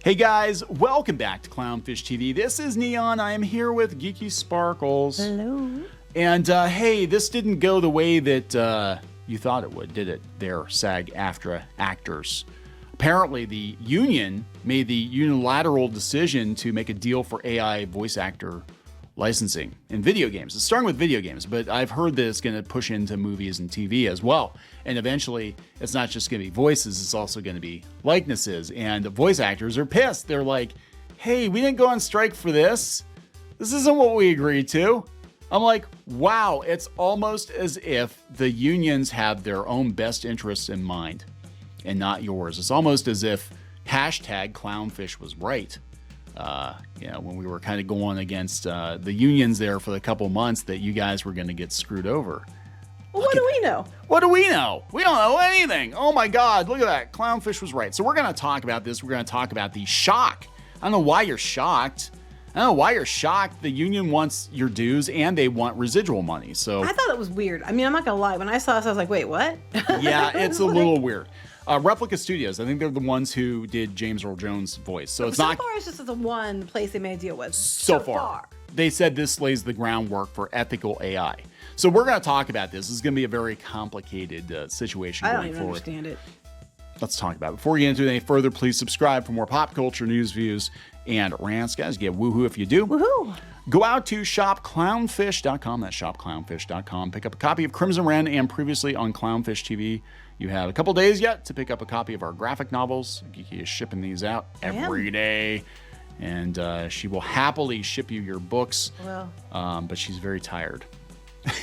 Hey guys, welcome back to Clownfish TV. This is Neon. I am here with Geeky Sparkles. Hello. And hey, this didn't go the way that you thought it would, did it? There, SAG-AFTRA actors. Apparently, the union made the unilateral decision to make a deal for AI voice actor licensing in video games. It's starting with video games, but I've heard that it's going to push into movies and TV as well. And eventually, it's not just going to be voices, it's also going to be likenesses. And the voice actors are pissed. They're like, hey, we didn't go on strike for this. This isn't what we agreed to. I'm like, wow, it's almost as if the unions have their own best interests in mind and not yours. It's almost as if hashtag Clownfish was right. When we were kind of going against the unions there for a couple months that you guys were going to get screwed over. Well, what do we know? What do we know? We don't know anything. Oh my God, look at that. Clownfish was right. So we're going to talk about this. We're going to talk about the shock. I don't know why you're shocked. I don't know why you're shocked. The union wants your dues and they want residual money. So I thought it was weird. I mean, I'm not going to lie. When I saw this, I was like, wait, what? Yeah, it's a little weird. Replica Studios, I think they're the ones who did James Earl Jones' voice. So it's not. So far, it's just the one place they made a deal with. So far. They said this lays the groundwork for ethical AI. So we're going to talk about this. This is going to be a very complicated situation going forward. I don't even understand it. Let's talk about it. Before we get into it any further, please subscribe for more pop culture news, views, and rants. Guys, get woohoo if you do. Woohoo! Go out to shopclownfish.com. That's shopclownfish.com. Pick up a copy of Crimson Wren, and previously on Clownfish TV, you have a couple days yet to pick up a copy of our graphic novels. Geeky is shipping these out every day. And she will happily ship you your books. Well, but she's very tired.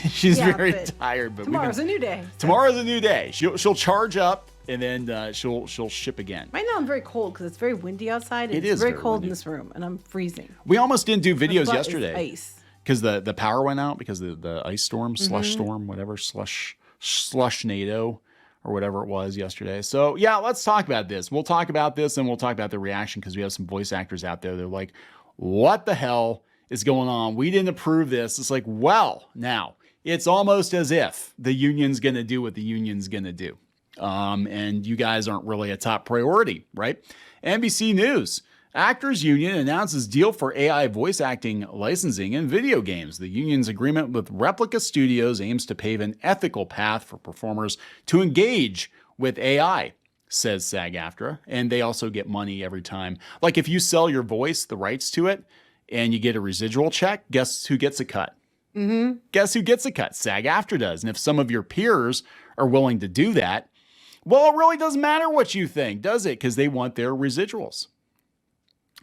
She's very tired. But tomorrow's a new day. Tomorrow's a new day. She'll charge up and then she'll ship again. Right now I'm very cold because it's very windy outside. And it's very cold in this room, and I'm freezing. We almost didn't do videos yesterday. Ice. Because the power went out because of the ice storm, slush storm, whatever, slush-nado. Or whatever it was yesterday. So yeah, let's talk about this. We'll talk about this and we'll talk about the reaction because we have some voice actors out there. They're like, what the hell is going on? We didn't approve this. It's like, well, now it's almost as if the union's going to do what the union's going to do. And you guys aren't really a top priority, right? NBC News. Actors Union announces deal for AI voice acting licensing in video games. The union's agreement with Replica Studios aims to pave an ethical path for performers to engage with AI, says SAG-AFTRA. And they also get money every time. Like if you sell your voice, the rights to it, and you get a residual check, guess who gets a cut? Guess who gets a cut? SAG-AFTRA does. And if some of your peers are willing to do that, well, it really doesn't matter what you think, does it? Because they want their residuals.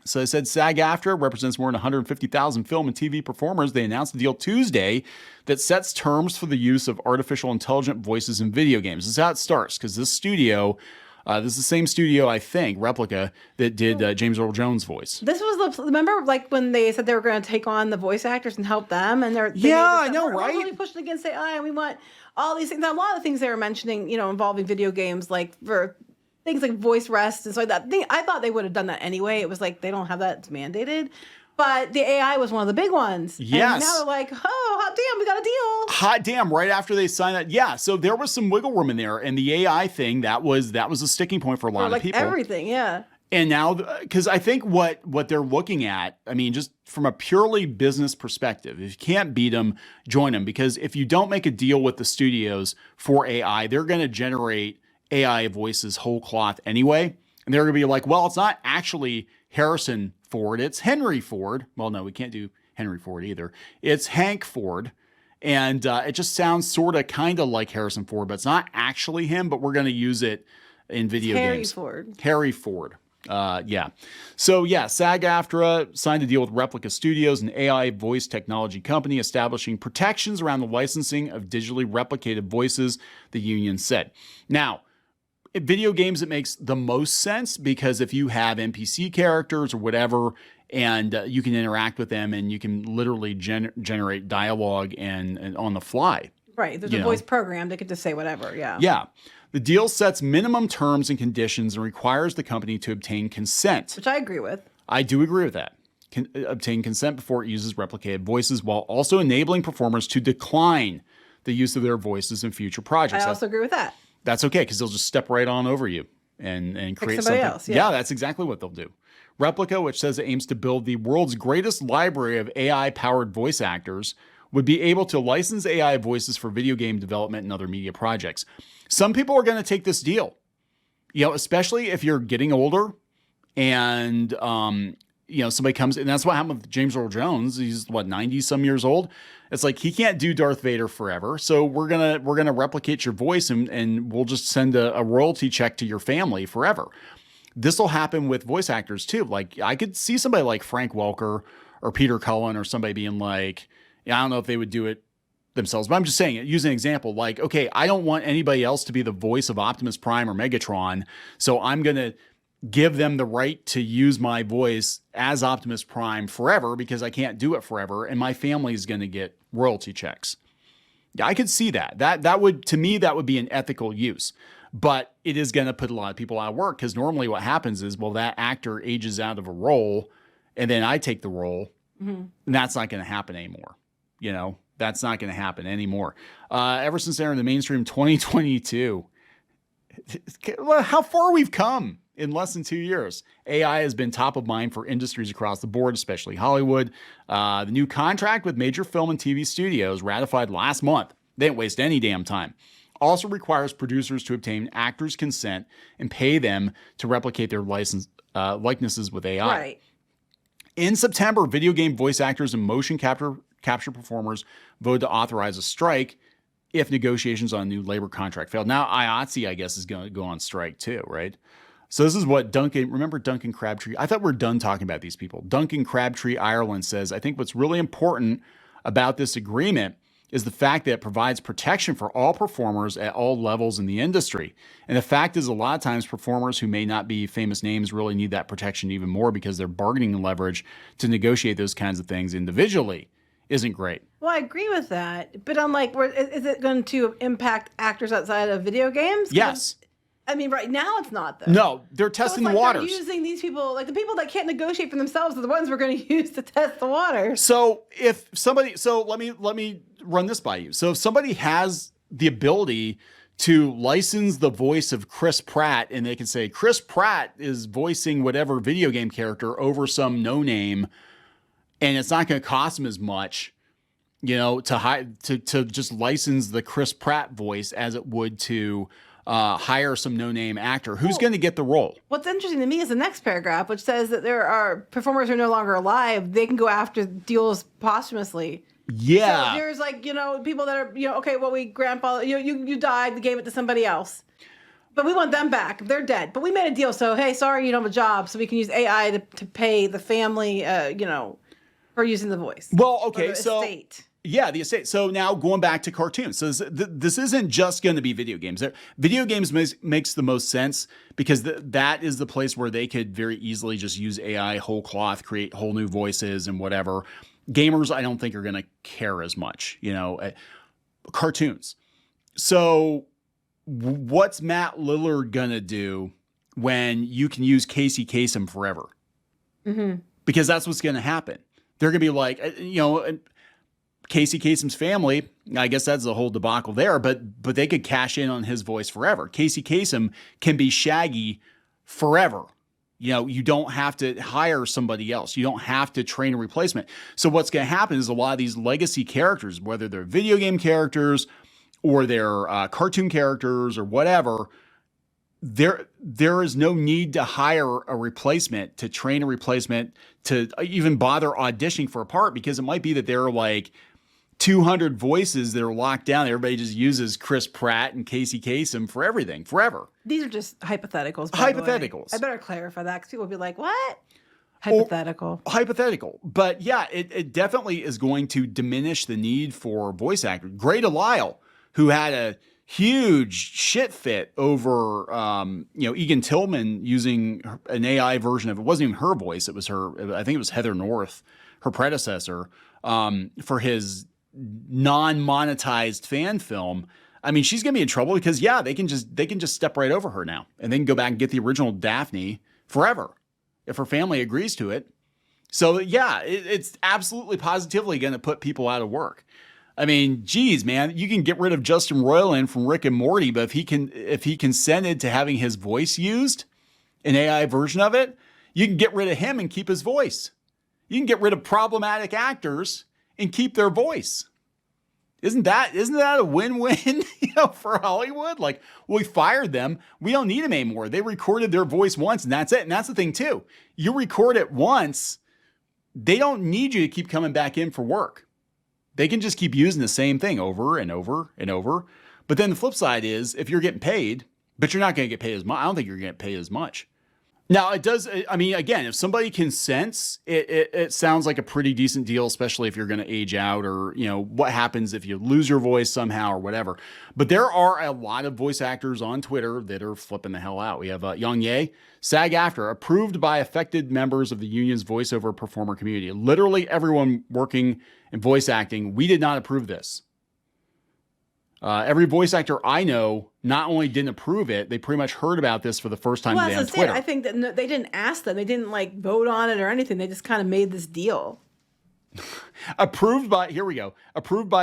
So they said SAG-AFTRA represents more than 150,000 film and TV performers. They announced a deal Tuesday that sets terms for the use of artificial intelligent voices in video games. This is how it starts, because this studio, this is the same studio, I think, Replica, that did James Earl Jones' voice. This was, remember, like when they said they were going to take on the voice actors and help them? And they're I know, right? We're really pushing against AI, and we want all these things. Now, a lot of things they were mentioning, involving video games, like for things like voice rest and so like that. I thought they would have done that anyway. It was like they don't have that, it's mandated. But the AI was one of the big ones. Yes. And now they're like, oh, hot damn, we got a deal. Hot damn, right after they signed that. Yeah, so there was some wiggle room in there. And the AI thing, that was a sticking point for a lot of people. Everything, yeah. And now, because I think what they're looking at, I mean, just from a purely business perspective, if you can't beat them, join them. Because if you don't make a deal with the studios for AI, they're going to generate AI voices whole cloth anyway. And they're going to be like, well, it's not actually Harrison Ford, it's Henry Ford. Well, no, we can't do Henry Ford either. It's Hank Ford. And it just sounds sort of kind of like Harrison Ford, but it's not actually him, but we're going to use it in video games. Harry Ford. Yeah. So yeah, SAG-AFTRA signed a deal with Replica Studios, an AI voice technology company, establishing protections around the licensing of digitally replicated voices, the union said. Now, in video games, it makes the most sense because if you have NPC characters or whatever, and you can interact with them and you can literally generate dialogue and on the fly. Right. There's a voice program that could just say whatever. Yeah. Yeah. The deal sets minimum terms and conditions and requires the company to obtain consent. Which I agree with. I do agree with that. Obtain consent before it uses replicated voices while also enabling performers to decline the use of their voices in future projects. I also agree with that. That's okay, because they'll just step right on over you. and create somebody something else. Yeah, that's exactly what they'll do. Replica, which says it aims to build the world's greatest library of AI-powered voice actors, would be able to license AI voices for video game development and other media projects. Some people are going to take this deal, especially if you're getting older and, somebody comes, and that's what happened with James Earl Jones. He's 90 some years old. It's like, he can't do Darth Vader forever. So we're going to replicate your voice and we'll just send a royalty check to your family forever. This will happen with voice actors too. Like, I could see somebody like Frank Welker or Peter Cullen or somebody being like, I don't know if they would do it themselves, but I'm just saying it, use an example. Like, okay, I don't want anybody else to be the voice of Optimus Prime or Megatron. So I'm going to give them the right to use my voice as Optimus Prime forever because I can't do it forever. And my family is going to get royalty checks. I could see that. That would, to me, that would be an ethical use. But it is going to put a lot of people out of work because normally what happens is, well, that actor ages out of a role and then I take the role. Mm-hmm. And that's not going to happen anymore. That's not going to happen anymore. Ever since they're in the mainstream 2022, how far we've come in less than 2 years. AI has been top of mind for industries across the board, especially Hollywood. The new contract with major film and TV studios ratified last month. They didn't waste any damn time. Also requires producers to obtain actors' consent and pay them to replicate their likenesses with AI. Right. In September, video game voice actors and motion capture performers voted to authorize a strike if negotiations on a new labor contract failed. Now, IATSE, I guess, is going to go on strike too, right? So this is what remember Duncan Crabtree? I thought we're done talking about these people. Duncan Crabtree, Ireland says, I think what's really important about this agreement is the fact that it provides protection for all performers at all levels in the industry. And the fact is, a lot of times performers who may not be famous names really need that protection even more because their bargaining leverage to negotiate those kinds of things individually isn't great. Well, I agree with that. But I'm like, is it going to impact actors outside of video games? Yes. I mean, right now it's not, though. No, they're testing the waters. They're using these people, like the people that can't negotiate for themselves are the ones we're going to use to test the waters. So let me run this by you. So if somebody has the ability to license the voice of Chris Pratt and they can say, Chris Pratt is voicing whatever video game character over some no-name, and it's not going to cost them as much, to just license the Chris Pratt voice as it would to hire some no-name actor. Who's going to get the role? What's interesting to me is the next paragraph, which says that there are performers who are no longer alive. They can go after deals posthumously. Yeah. So there's people that are, okay, well, you died, we gave it to somebody else. But we want them back. They're dead. But we made a deal. So, hey, sorry, you don't have a job. So we can use AI to pay the family, for using the voice. Well, okay, estate. Yeah, the estate. So now going back to cartoons. So this isn't just going to be video games. Video games makes the most sense because that is the place where they could very easily just use AI whole cloth, create whole new voices and whatever. Gamers, I don't think are going to care as much, cartoons. So what's Matt Lillard going to do when you can use Casey Kasem forever? Mm-hmm. Because that's what's going to happen. They're going to be like, Casey Kasem's family, I guess that's the whole debacle there, but they could cash in on his voice forever. Casey Kasem can be Shaggy forever. You don't have to hire somebody else. You don't have to train a replacement. So what's going to happen is a lot of these legacy characters, whether they're video game characters or they're cartoon characters or whatever, there is no need to hire a replacement, to train a replacement, to even bother auditioning for a part, because it might be that there are like 200 voices that are locked down. Everybody just uses Chris Pratt and Casey Kasem for everything, forever. These are just hypotheticals. Hypotheticals. I better clarify that because people will be like, what? Hypothetical. Hypothetical. But yeah, it definitely is going to diminish the need for voice actors. Grey DeLisle, who had a huge shit fit over, Egan Tillman using an AI version of, it wasn't even her voice. It was I think it was Heather North, her predecessor, for his non-monetized fan film. I mean, she's going to be in trouble because they can just step right over her now and then go back and get the original Daphne forever if her family agrees to it. So yeah, it's absolutely positively going to put people out of work. I mean, geez, man, you can get rid of Justin Roiland from Rick and Morty, but if he consented to having his voice used, an AI version of it, you can get rid of him and keep his voice. You can get rid of problematic actors and keep their voice. Isn't that a win-win, for Hollywood? Like, we fired them. We don't need them anymore. They recorded their voice once and that's it. And that's the thing too. You record it once, they don't need you to keep coming back in for work. They can just keep using the same thing over and over and over. But then the flip side is if you're getting paid, but you're not going to get paid as much. I don't think you're going to get paid as much. Now, it does. I mean, again, if somebody consents, it sounds like a pretty decent deal, especially if you're going to age out or, what happens if you lose your voice somehow or whatever. But there are a lot of voice actors on Twitter that are flipping the hell out. We have Yang Ye, SAG-AFTRA, approved by affected members of the union's voiceover performer community. Literally everyone working in voice acting, we did not approve this. Every voice actor I know not only didn't approve it, they pretty much heard about this for the first time today on Twitter. I think that they didn't ask them. They didn't vote on it or anything. They just kind of made this deal. Approved by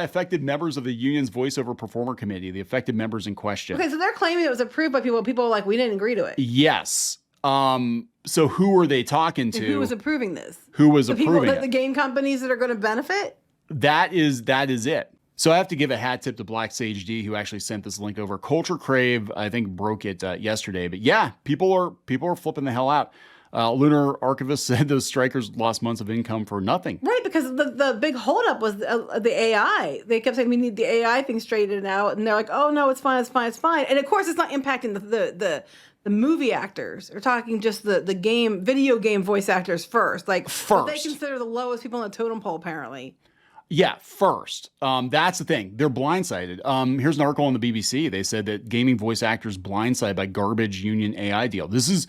affected members of the union's voiceover performer committee, the affected members in question. Okay, so they're claiming it was approved by people. People were like, we didn't agree to it. Yes. So who were they talking to? And who was approving this? Who was approving it? The game companies that are going to benefit? That is it. So I have to give a hat tip to Black Sage D, who actually sent this link over. Culture Crave, I think, broke it yesterday. But yeah, people are flipping the hell out. Lunar Archivist said those strikers lost months of income for nothing. Right, because the big holdup was the AI. They kept saying we need the AI thing straightened out, and they're like, oh no, it's fine. And of course, it's not impacting the movie actors. We're talking just the video game voice actors first. What they consider the lowest people on the totem pole, apparently. Yeah, first. That's the thing. They're blindsided. Here's an article on the BBC. They said that gaming voice actors blindsided by garbage union AI deal. This is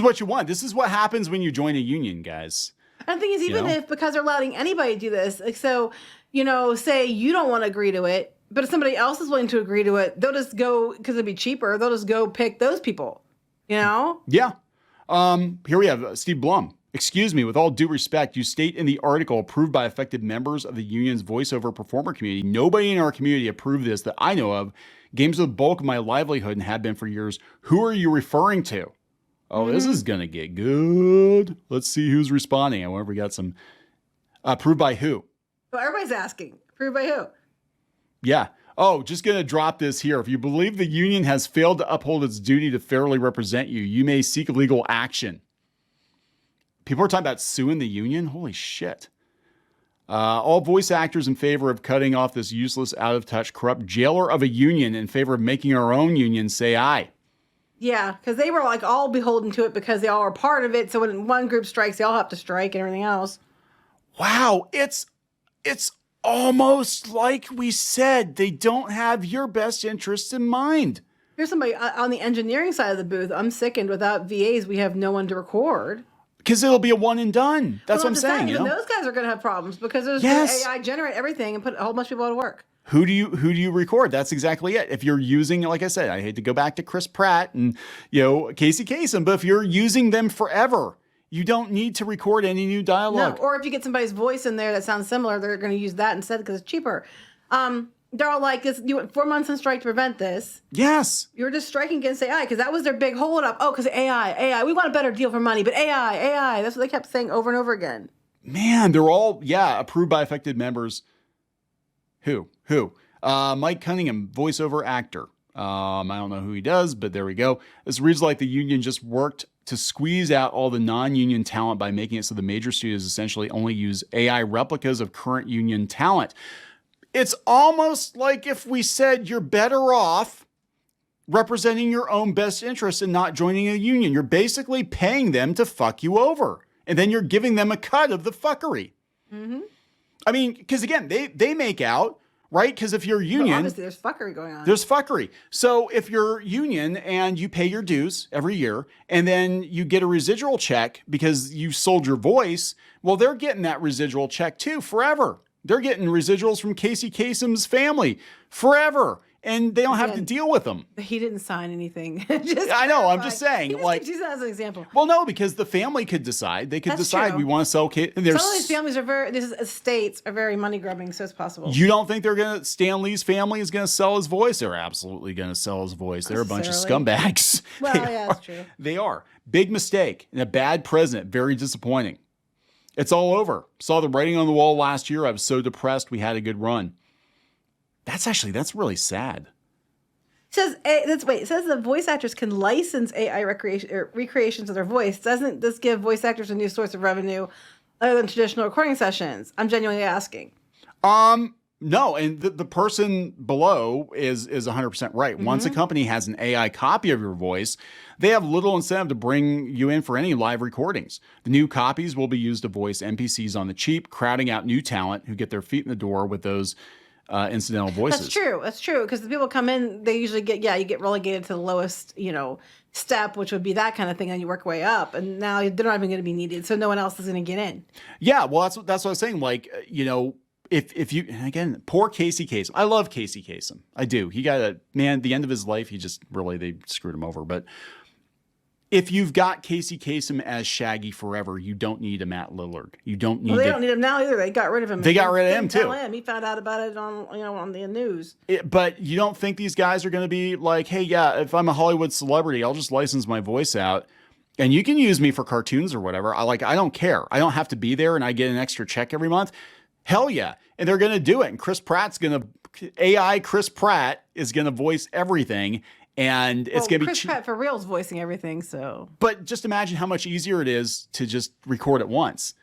what you want. This is what happens when you join a union, guys. And the thing is, even if, because they're allowing anybody to do this, say you don't want to agree to it, but if somebody else is willing to agree to it, they'll just go, because it'd be cheaper, they'll just go pick those people, Yeah. Here we have Steve Blum. Excuse me, with all due respect, you state in the article approved by affected members of the union's voiceover performer community. Nobody in our community approved this that I know of. Games are the bulk of my livelihood and have been for years. Who are you referring to? Oh, This is going to get good. Let's see who's responding. I wonder if we got some. Approved by who? Well, everybody's asking. Approved by who? Yeah. Oh, just going to drop this here. If you believe the union has failed to uphold its duty to fairly represent you, you may seek legal action. People are talking about suing the union? Holy shit. All voice actors in favor of cutting off this useless, out-of-touch, corrupt jailer of a union in favor of making our own union say aye. Yeah, because they were all beholden to it because they all are part of it. So when one group strikes, they all have to strike and everything else. Wow, it's almost like we said. They don't have your best interests in mind. Here's somebody on the engineering side of the booth. I'm sickened. Without VAs, we have no one to record. Because it'll be a one and done. That's what I'm saying. Those guys are going to have problems because there's AI generate everything and put a whole bunch of people out of work. Who do you record? That's exactly it. If you're using, like I said, I hate to go back to Chris Pratt and Casey Kasem, but if you're using them forever, you don't need to record any new dialogue. No, or if you get somebody's voice in there that sounds similar, they're going to use that instead because it's cheaper. They're all like, you went 4 months on strike to prevent this. Yes. You were just striking against AI because that was their big holdup. Oh, because AI. We want a better deal for money, but AI. That's what they kept saying over and over again. Man, they're all, approved by affected members. Who? Mike Cunningham, voiceover actor. I don't know who he does, but there we go. This reads like the union just worked to squeeze out all the non-union talent by making it so the major studios essentially only use AI replicas of current union talent. It's almost like if we said you're better off representing your own best interests and not joining a union. You're basically paying them to fuck you over. And then you're giving them a cut of the fuckery. Mm-hmm. I mean, because again, they make out, right? Because if you're union... Well, obviously, there's fuckery going on. There's fuckery. So if you're union and you pay your dues every year, and then you get a residual check because you sold your voice, well, they're getting that residual check too forever. They're getting residuals from Casey Kasem's family forever. and they don't have to Again, deal with them. He didn't sign anything. I know. I'm just saying, He just like, use that as an example. well, no, because the family could decide. They could That's decide true. we want to sell kids. Some of these families are these estates are very money grubbing, so it's possible. You don't think Stan Lee's family is going to sell his voice? They're absolutely going to sell his voice. They're a bunch of scumbags. Well, yeah, that's true. They are. Big mistake and a bad president. Very disappointing. It's all over. Saw the writing on the wall last year. I was so depressed. We had a good run. That's really sad. It says the voice actors can license AI recreations of their voice. Doesn't this give voice actors a new source of revenue other than traditional recording sessions? I'm genuinely asking. No, and the person below is 100% right. Once a company has an AI copy of your voice, they have little incentive to bring you in for any live recordings. The new copies will be used to voice NPCs on the cheap, crowding out new talent who get their feet in the door with those incidental voices. That's true. Because the people come in, they usually you get relegated to the lowest, step, which would be that kind of thing, and you work your way up. And now they're not even going to be needed, so no one else is going to get in. Yeah, well, that's what I was saying. Like, if you, again, poor Casey Kasem. I love Casey Kasem. I do. He got the end of his life, they screwed him over. But if you've got Casey Kasem as Shaggy forever, you don't need a Matt Lillard. You don't need. Well, they don't need him now either. They got rid of him. They got rid of him too. He found out about it on the news. But you don't think these guys are going to be like, hey, yeah, if I'm a Hollywood celebrity, I'll just license my voice out, and you can use me for cartoons or whatever. I don't care. I don't have to be there, and I get an extra check every month. Hell yeah, and they're going to do it. And Chris Pratt is going to voice everything. And it's going to be Chris Pratt for real is voicing everything. So, but just imagine how much easier it is to just record it once,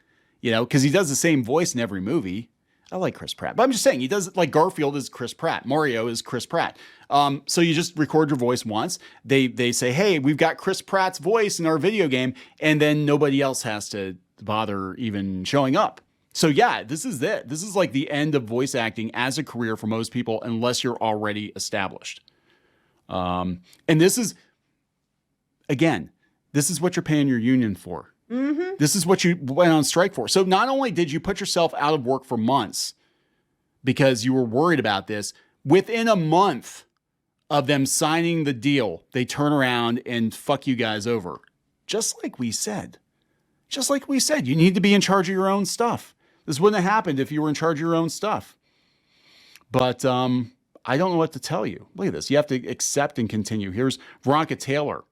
because he does the same voice in every movie. I like Chris Pratt, but I'm just saying he does, like, Garfield is Chris Pratt, Mario is Chris Pratt. So you just record your voice once. They say, hey, we've got Chris Pratt's voice in our video game, and then nobody else has to bother even showing up. So yeah, this is it. This is like the end of voice acting as a career for most people, unless you're already established. And this is what you're paying your union for. Mm-hmm. This is what you went on strike for. So not only did you put yourself out of work for months because you were worried about this, within a month of them signing the deal, they turn around and fuck you guys over. Just like we said, you need to be in charge of your own stuff. This wouldn't have happened if you were in charge of your own stuff. But, I don't know what to tell you. Look at this. You have to accept and continue. Here's Veronica Taylor.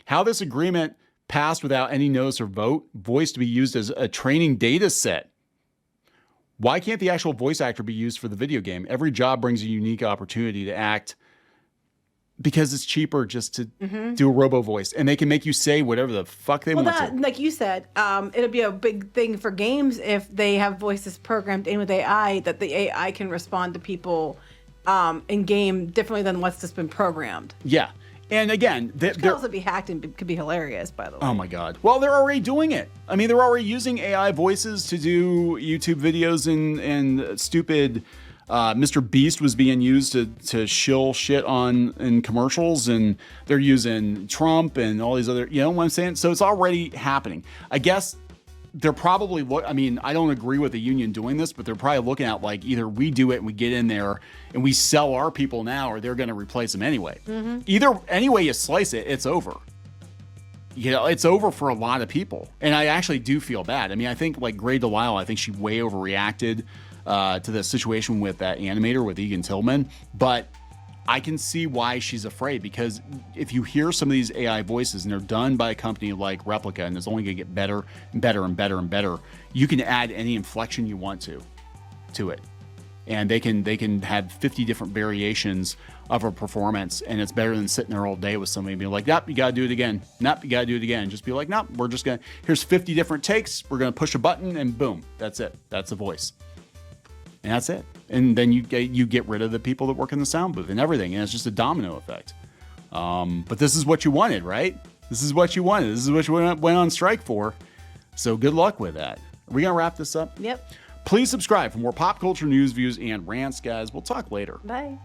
How this agreement passed without any notice or vote. Voice to be used as a training data set. Why can't the actual voice actor be used for the video game? Every job brings a unique opportunity to act because it's cheaper just to do a robo voice. And they can make you say whatever the fuck they want to. Like you said, it'll be a big thing for games if they have voices programmed in with AI, that the AI can respond to people in game differently than what's just been programmed. Yeah. And again, it could also be hacked and could be hilarious, by the way. Oh my God. Well, they're already doing it. I mean, they're already using AI voices to do YouTube videos, and stupid Mr. Beast was being used to shill shit in commercials, and they're using Trump and all these other, you know what I'm saying? So it's already happening. I guess they're probably, I don't agree with the union doing this, but they're probably looking at, like, either we do it and we get in there and we sell our people now, or they're going to replace them anyway. Mm-hmm. Any way you slice it, it's over. It's over for a lot of people. And I actually do feel bad. I mean, I think, like, Gray Delisle, I think she way overreacted to the situation with that animator, with Egan Tillman. But I can see why she's afraid, because if you hear some of these AI voices and they're done by a company like Replica, and it's only going to get better and better and better and better, you can add any inflection you want to it. And they can have 50 different variations of a performance, and it's better than sitting there all day with somebody and being like, nope, you got to do it again. Nope, you got to do it again. And just be like, nope, we're just going to, here's 50 different takes. We're going to push a button and boom, that's it. That's a voice. And that's it. And then you get rid of the people that work in the sound booth and everything. And it's just a domino effect. But this is what you wanted, right? This is what you wanted. This is what you went on strike for. So good luck with that. Are we going to wrap this up? Yep. Please subscribe for more pop culture news, views, and rants, guys. We'll talk later. Bye.